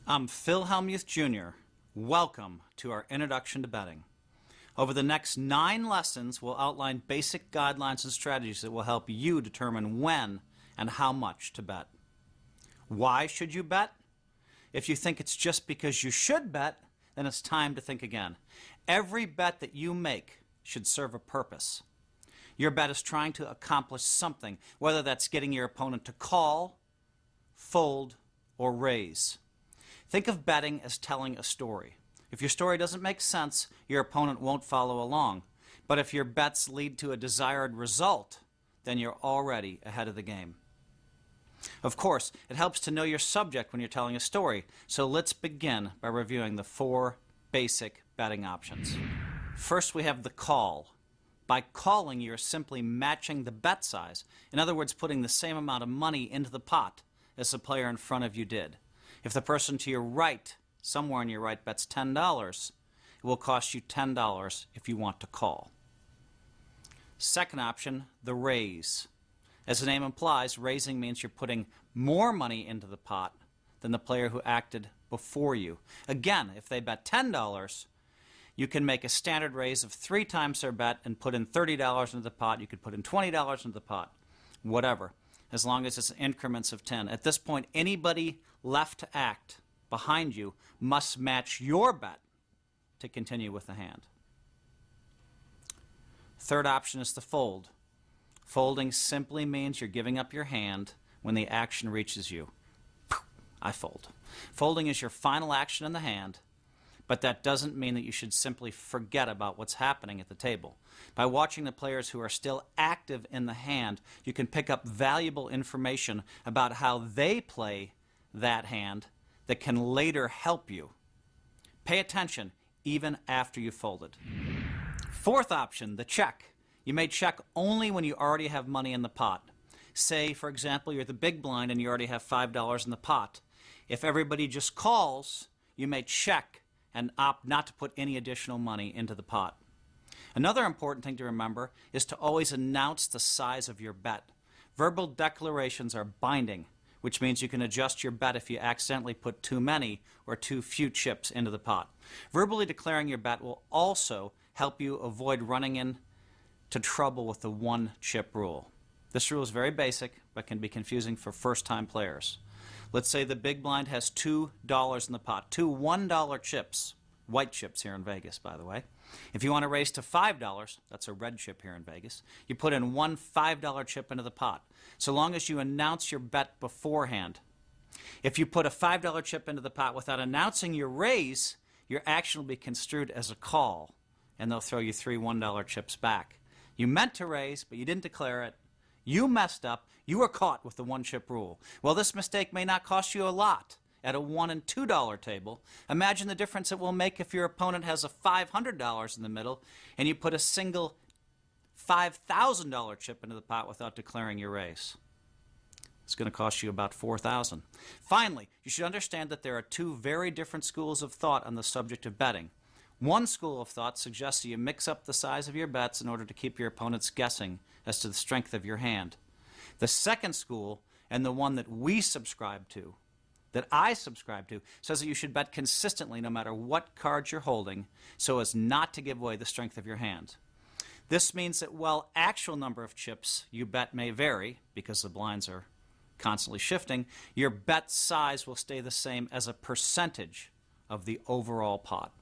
I'm Phil Hellmuth Jr. Welcome to our Introduction to Betting. Over the next 9 lessons, we'll outline basic guidelines and strategies that will help you determine when and how much to bet. Why should you bet? If you think it's just because you should bet, then it's time to think again. Every bet that you make should serve a purpose. Your bet is trying to accomplish something, whether that's getting your opponent to call, fold, or raise. Think of betting as telling a story. If your story doesn't make sense, your opponent won't follow along. But if your bets lead to a desired result, then you're already ahead of the game. Of course, it helps to know your subject when you're telling a story, so let's begin by reviewing the 4 basic betting options. First, we have the call. By calling, you're simply matching the bet size. In other words, putting the same amount of money into the pot as the player in front of you did. If the person to your right, somewhere on your right, bets $10, it will cost you $10 if you want to call. Second option, the raise. As the name implies, raising means you're putting more money into the pot than the player who acted before you. Again, if they bet $10, you can make a standard raise of 3 times their bet and put in $30 into the pot. You could put in $20 into the pot, whatever, as long as it's increments of 10. At this point, anybody left to act behind you must match your bet to continue with the hand. Third option is the fold. Folding simply means you're giving up your hand when the action reaches you. I fold. Folding is your final action in the hand, but that doesn't mean that you should simply forget about what's happening at the table. By watching the players who are still active in the hand, you can pick up valuable information about how they play that hand that can later help you. Pay attention even after you've folded. Fourth option, the check. You may check only when you already have money in the pot. Say, for example, you're the big blind and you already have $5 in the pot. If everybody just calls, you may check and opt not to put any additional money into the pot. Another important thing to remember is to always announce the size of your bet. Verbal declarations are binding, which means you can adjust your bet if you accidentally put too many or too few chips into the pot. Verbally declaring your bet will also help you avoid running into trouble with the 1-chip rule. This rule is very basic, but can be confusing for first-time players. Let's say the big blind has $2 in the pot, 2 $1 chips, white chips here in Vegas, by the way. If you want to raise to $5, that's a red chip here in Vegas, you put in 1 $5 chip into the pot, so long as you announce your bet beforehand. If you put a $5 chip into the pot without announcing your raise, your action will be construed as a call, and they'll throw you 3 $1 chips back. You meant to raise, but you didn't declare it. You messed up. You were caught with the 1-chip rule. Well, this mistake may not cost you a lot at a $1 and $2 table. Imagine the difference it will make if your opponent has a $500 in the middle and you put a single $5,000 chip into the pot without declaring your raise. It's going to cost you about $4,000. Finally, you should understand that there are 2 very different schools of thought on the subject of betting. One school of thought suggests that you mix up the size of your bets in order to keep your opponents guessing as to the strength of your hand. The second school, and the one that we subscribe to, that I subscribe to, says that you should bet consistently no matter what cards you're holding so as not to give away the strength of your hand. This means that while actual number of chips you bet may vary, because the blinds are constantly shifting, your bet size will stay the same as a percentage of the overall pot.